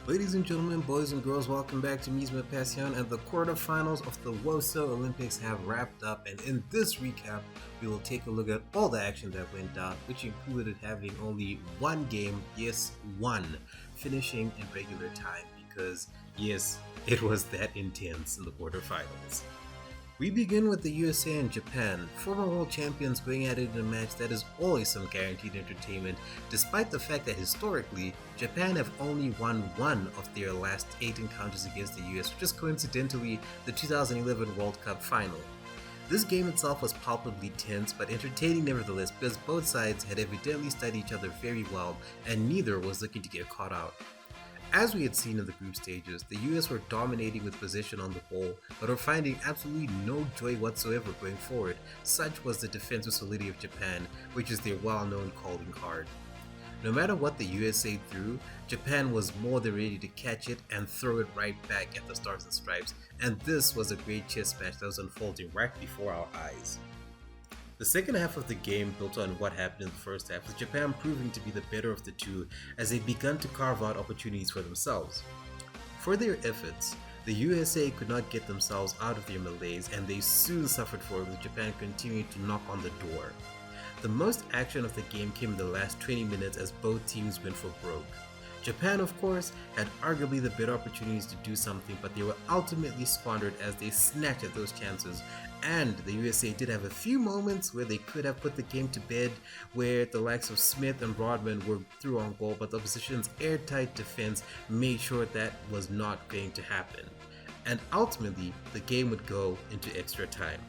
Ladies and gentlemen, boys and girls, welcome back to mismapasion, and the quarterfinals of the WOSO Olympics have wrapped up, and in this recap, we will take a look at all the action that went down, which included having only one game, yes, one, finishing in regular time, because yes, it was that intense in the quarterfinals. We begin with the USA and Japan, former world champions going at it in a match that is always some guaranteed entertainment, despite the fact that historically, Japan have only won one of their last 8 encounters against the US, which is coincidentally the 2011 World Cup final. This game itself was palpably tense, but entertaining nevertheless because both sides had evidently studied each other very well and neither was looking to get caught out. As we had seen in the group stages, the US were dominating with possession on the ball, but were finding absolutely no joy whatsoever going forward. Such was the defensive solidity of Japan, which is their well-known calling card. No matter what the USA threw, Japan was more than ready to catch it and throw it right back at the Stars and Stripes, and this was a great chess match that was unfolding right before our eyes. The second half of the game built on what happened in the first half, with Japan proving to be the better of the two as they begun to carve out opportunities for themselves. For their efforts, the USA could not get themselves out of their malaise and they soon suffered for it, with Japan continuing to knock on the door. The most action of the game came in the last 20 minutes as both teams went for broke. Japan, of course, had arguably the better opportunities to do something, but they were ultimately squandered as they snatched at those chances, and the USA did have a few moments where they could have put the game to bed, where the likes of Smith and Rodman were through on goal, but the opposition's airtight defense made sure that was not going to happen. And ultimately, the game would go into extra time.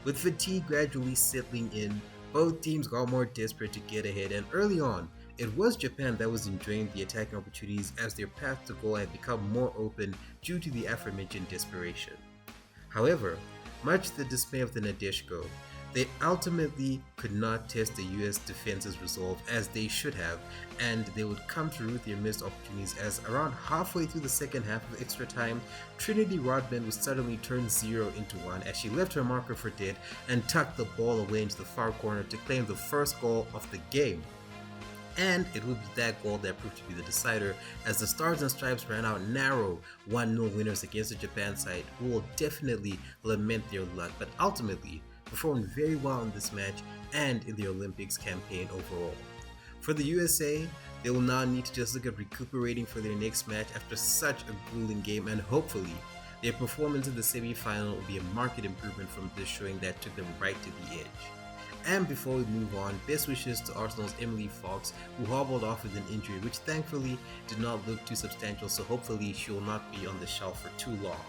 With fatigue gradually settling in, both teams got more desperate to get ahead, and early on, it was Japan that was enjoying the attacking opportunities as their path to goal had become more open due to the aforementioned desperation. However, much to the dismay of the Nadeshko, they ultimately could not test the US defense's resolve as they should have, and they would come to root their missed opportunities as around halfway through the second half of extra time, Trinity Rodman would suddenly turn 0 into 1 as she left her marker for dead and tucked the ball away into the far corner to claim the first goal of the game. And it would be that goal that proved to be the decider as the Stars and Stripes ran out narrow 1-0 winners against the Japan side, who will definitely lament their luck but ultimately performed very well in this match and in the Olympics campaign overall. For the USA, they will now need to just look at recuperating for their next match after such a grueling game, and hopefully their performance in the semi-final will be a marked improvement from this showing that took them right to the edge. And before we move on, best wishes to Arsenal's Emily Fox, who hobbled off with an injury which thankfully did not look too substantial, so hopefully she will not be on the shelf for too long.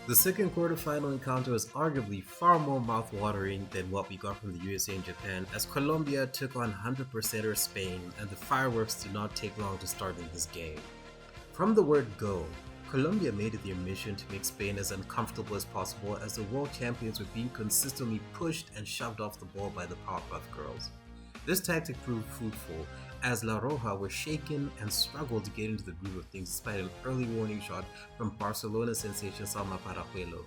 The second quarterfinal encounter was arguably far more mouth-watering than what we got from the USA and Japan, as Colombia took on 100%er Spain, and the fireworks did not take long to start in this game. From the word go, Colombia made it their mission to make Spain as uncomfortable as possible as the world champions were being consistently pushed and shoved off the ball by the Powerpuff Girls. This tactic proved fruitful as La Roja were shaken and struggled to get into the groove of things despite an early warning shot from Barcelona sensation Salma Parajuelo.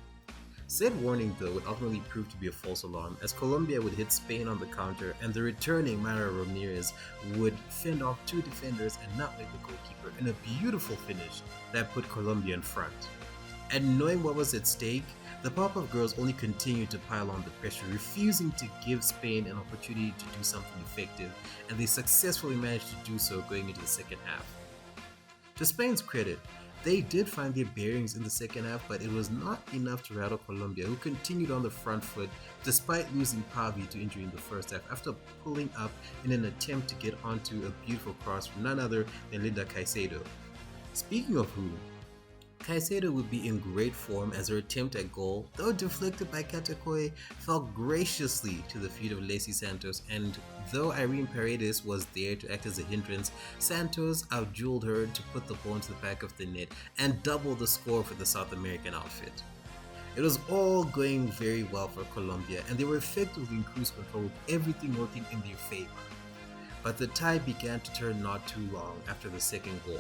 Said warning though would ultimately prove to be a false alarm as Colombia would hit Spain on the counter and the returning Mara Ramirez would fend off 2 defenders and nutmeg the goalkeeper in a beautiful finish that put Colombia in front. And knowing what was at stake, the Powerpuff Girls only continued to pile on the pressure, refusing to give Spain an opportunity to do something effective, and they successfully managed to do so going into the second half. To Spain's credit, they did find their bearings in the second half, but it was not enough to rattle Colombia, who continued on the front foot despite losing Pavi to injury in the first half after pulling up in an attempt to get onto a beautiful cross from none other than Linda Caicedo. Speaking of who, Caicedo would be in great form as her attempt at goal, though deflected by Katakoi, fell graciously to the feet of Lacey Santos, and though Irene Paredes was there to act as a hindrance, Santos outdueled her to put the ball into the back of the net and double the score for the South American outfit. It was all going very well for Colombia, and they were effectively in cruise control with everything working in their favor. But the tide began to turn not too long after the second goal.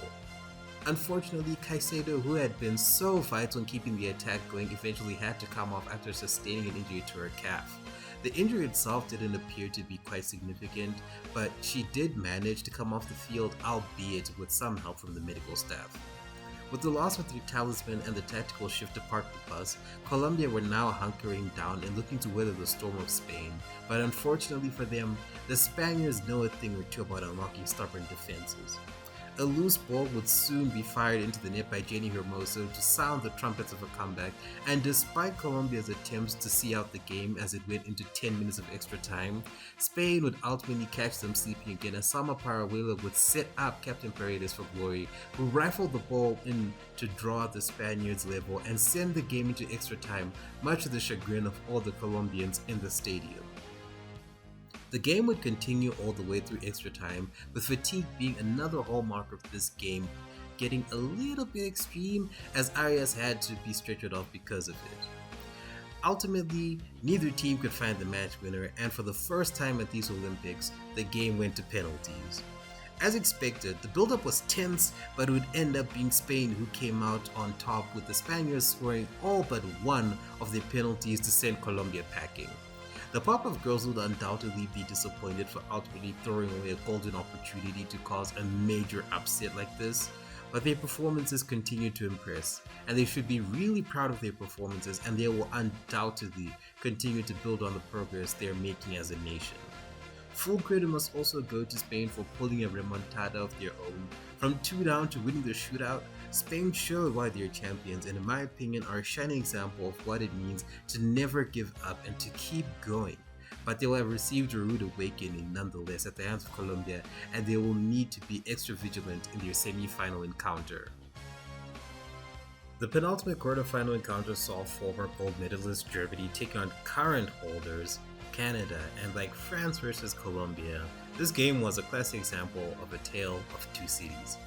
Unfortunately, Caicedo, who had been so vital in keeping the attack going, eventually had to come off after sustaining an injury to her calf. The injury itself didn't appear to be quite significant, but she did manage to come off the field, albeit with some help from the medical staff. With the loss of their talisman and the tactical shift to park the bus, Colombia were now hunkering down and looking to weather the storm of Spain, but unfortunately for them, the Spaniards know a thing or two about unlocking stubborn defenses. A loose ball would soon be fired into the net by Jenny Hermoso to sound the trumpets of a comeback, and despite Colombia's attempts to see out the game as it went into 10 minutes of extra time, Spain would ultimately catch them sleeping again as Salma Parahuela would set up Captain Paredes for glory, who rifled the ball in to draw the Spaniards level and send the game into extra time, much to the chagrin of all the Colombians in the stadium. The game would continue all the way through extra time, with fatigue being another hallmark of this game, getting a little bit extreme as Arias had to be stretchered off because of it. Ultimately, neither team could find the match winner, and for the first time at these Olympics, the game went to penalties. As expected, the build-up was tense, but it would end up being Spain who came out on top, with the Spaniards scoring all but one of their penalties to send Colombia packing. The Pop-Up girls would undoubtedly be disappointed for ultimately throwing away a golden opportunity to cause a major upset like this, but their performances continue to impress, and they should be really proud of their performances, and they will undoubtedly continue to build on the progress they are making as a nation. Full credit must also go to Spain for pulling a remontada of their own. From 2 down to winning the shootout, Spain showed why they're champions, and in my opinion are a shining example of what it means to never give up and to keep going. But they will have received a rude awakening nonetheless at the hands of Colombia, and they will need to be extra vigilant in their semi-final encounter. The penultimate quarterfinal encounter saw former gold medalist Germany take on current holders Canada, and like France versus Colombia, this game was a classic example of a tale of two cities.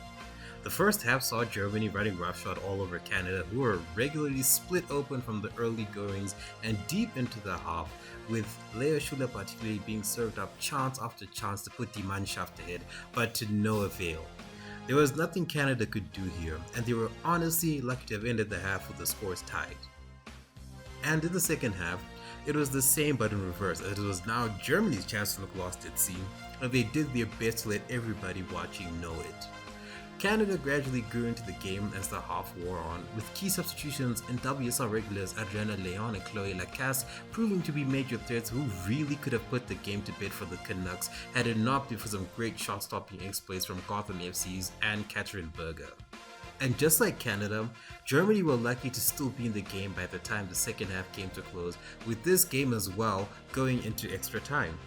The first half saw Germany running roughshod all over Canada, who were regularly split open from the early goings and deep into the half, with Leo Schuler particularly being served up chance after chance to put die Mannschaft ahead, but to no avail. There was nothing Canada could do here, and they were honestly lucky to have ended the half with the scores tied. And in the second half, it was the same but in reverse, as it was now Germany's chance to look lost at sea, and they did their best to let everybody watching know it. Canada gradually grew into the game as the half wore on, with key substitutions in WSL regulars Adriana Leon and Chloe Lacasse proving to be major threats who really could have put the game to bed for the Canucks had it not been for some great shot-stopping exploits from Gotham FC's and Catherine Berger. And just like Canada, Germany were lucky to still be in the game by the time the second half came to close, with this game as well going into extra time.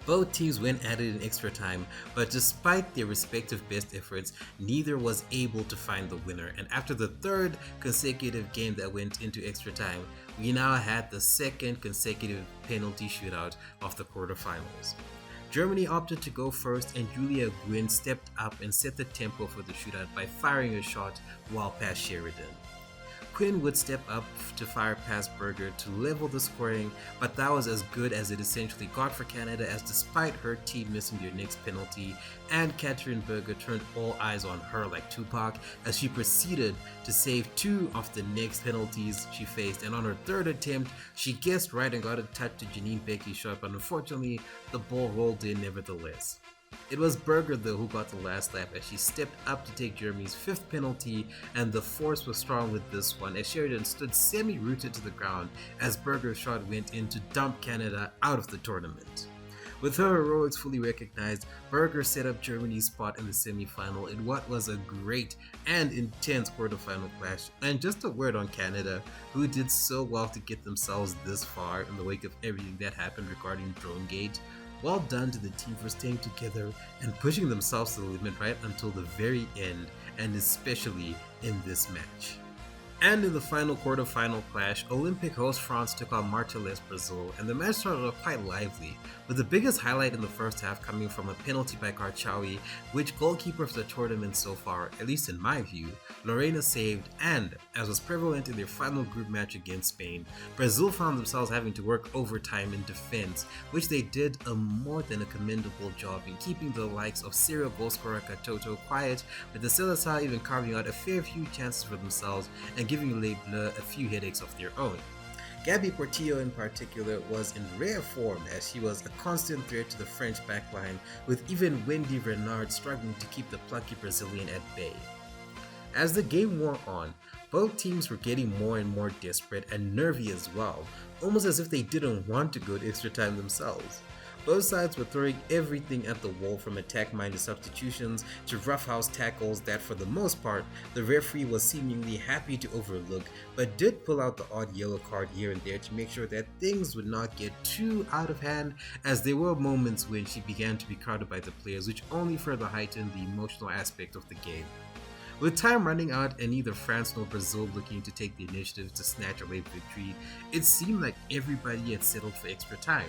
Both teams went at it in extra time, but despite their respective best efforts, neither was able to find the winner, and after the third consecutive game that went into extra time, we now had the second consecutive penalty shootout of the quarterfinals. Germany opted to go first, and Julia Gwynn stepped up and set the tempo for the shootout by firing a shot while past Sheridan. Quinn would step up to fire past Berger to level the scoring, but that was as good as it essentially got for Canada, as despite her team missing their next penalty, and Catherine Berger turned all eyes on her like Tupac as she proceeded to save 2 of the next penalties she faced, and on her third attempt, she guessed right and got a touch to Janine Becky's shot, but unfortunately, the ball rolled in nevertheless. It was Berger though who got the last lap as she stepped up to take Germany's 5th penalty, and the force was strong with this one as Sheridan stood semi-rooted to the ground as Berger's shot went in to dump Canada out of the tournament. With her heroics fully recognized, Berger set up Germany's spot in the semi-final in what was a great and intense quarterfinal clash. And just a word on Canada, who did so well to get themselves this far in the wake of everything that happened regarding DroneGate. Well done to the team for staying together and pushing themselves to the limit right until the very end, and especially in this match. And in the final quarter-final clash, Olympic host France took on Martinez Brazil, and the match started off quite lively, with the biggest highlight in the first half coming from a penalty by Garchawi, which goalkeeper of the tournament so far, at least in my view, Lorena saved, and, as was prevalent in their final group match against Spain, Brazil found themselves having to work overtime in defense, which they did a more than a commendable job in keeping the likes of serial goalscorer Katoto quiet, with the Seleção even carving out a fair few chances for themselves and giving Les Bleus a few headaches of their own. Gabby Portillo in particular was in rare form as she was a constant threat to the French backline, with even Wendy Renard struggling to keep the plucky Brazilian at bay. As the game wore on, both teams were getting more and more desperate and nervy as well, almost as if they didn't want to go to extra time themselves. Both sides were throwing everything at the wall, from attack-minded substitutions to roughhouse tackles that, for the most part, the referee was seemingly happy to overlook, but did pull out the odd yellow card here and there to make sure that things would not get too out of hand, as there were moments when she began to be crowded by the players, which only further heightened the emotional aspect of the game. With time running out and neither France nor Brazil looking to take the initiative to snatch away victory, it seemed like everybody had settled for extra time.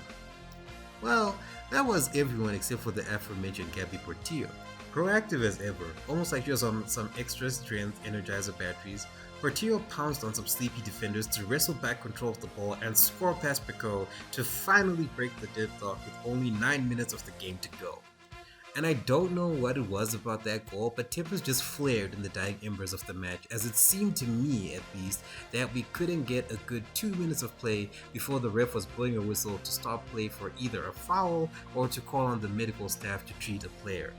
Well, that was everyone except for the aforementioned Gabby Portillo. Proactive as ever, almost like she was on some extra strength energizer batteries, Portillo pounced on some sleepy defenders to wrestle back control of the ball and score past Pico to finally break the deadlock with only 9 minutes of the game to go. And I don't know what it was about that goal, but tempers just flared in the dying embers of the match, as it seemed to me, at least, that we couldn't get a good 2 minutes of play before the ref was blowing a whistle to stop play for either a foul or to call on the medical staff to treat a player.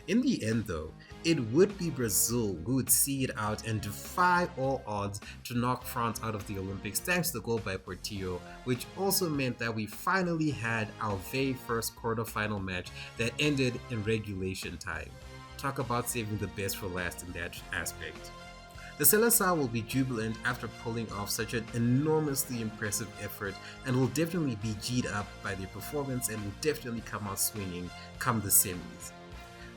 In the end though, it would be Brazil who would see it out and defy all odds to knock France out of the Olympics thanks to the goal by Portillo, which also meant that we finally had our very first quarterfinal match that ended in regulation time. Talk about saving the best for last in that aspect. The Seleção will be jubilant after pulling off such an enormously impressive effort, and will definitely be G'd up by their performance and will definitely come out swinging come the semis.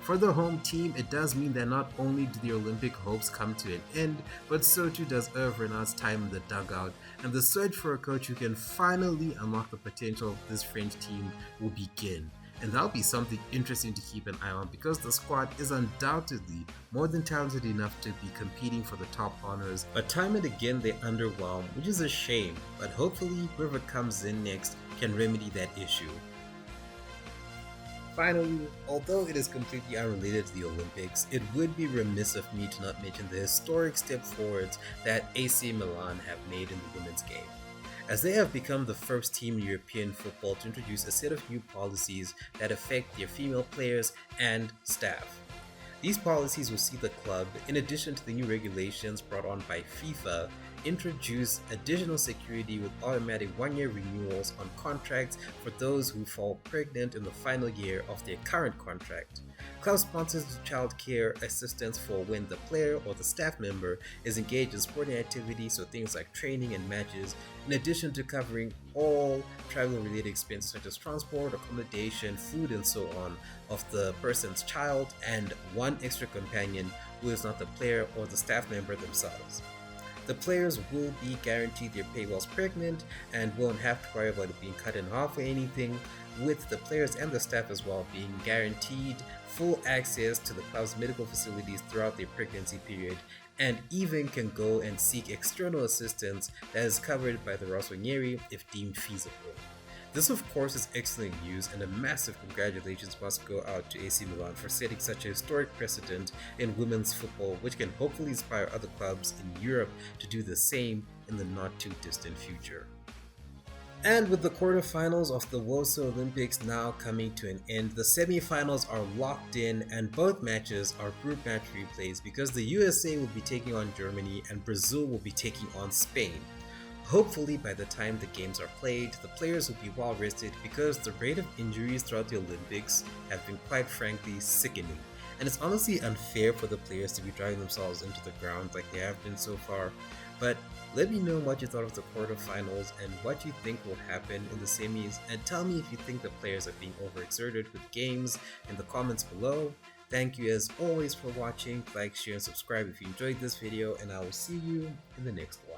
For the home team, it does mean that not only do the Olympic hopes come to an end, but so too does Hervé Renard's time in the dugout, and the search for a coach who can finally unlock the potential of this French team will begin. And that'll be something interesting to keep an eye on, because the squad is undoubtedly more than talented enough to be competing for the top honors, but time and again they underwhelm, which is a shame, but hopefully whoever comes in next can remedy that issue. Finally, although it is completely unrelated to the Olympics, it would be remiss of me to not mention the historic step forwards that AC Milan have made in the women's game, as they have become the first team in European football to introduce a set of new policies that affect their female players and staff. These policies will see the club, in addition to the new regulations brought on by FIFA, introduce additional security with automatic 1-year renewals on contracts for those who fall pregnant in the final year of their current contract. Club sponsors child care assistance for when the player or the staff member is engaged in sporting activities, so things like training and matches, in addition to covering all travel-related expenses such as transport, accommodation, food, and so on of the person's child, and one extra companion who is not the player or the staff member themselves. The players will be guaranteed their pay whilst pregnant and won't have to worry about it being cut in half or anything, with the players and the staff as well being guaranteed full access to the club's medical facilities throughout their pregnancy period, and even can go and seek external assistance that is covered by the Rossonieri if deemed feasible. This of course is excellent news, and a massive congratulations must go out to AC Milan for setting such a historic precedent in women's football, which can hopefully inspire other clubs in Europe to do the same in the not too distant future. And with the quarterfinals of the woso Olympics now coming to an end, the semifinals are locked in and both matches are group match replays, because the USA will be taking on Germany and Brazil will be taking on Spain. Hopefully by the time the games are played, the players will be well rested, because the rate of injuries throughout the Olympics have been quite frankly sickening. And it's honestly unfair for the players to be driving themselves into the ground like they have been so far. But let me know what you thought of the quarterfinals and what you think will happen in the semis, and tell me if you think the players are being overexerted with games in the comments below. Thank you as always for watching. Like, share, and subscribe if you enjoyed this video, and I will see you in the next one.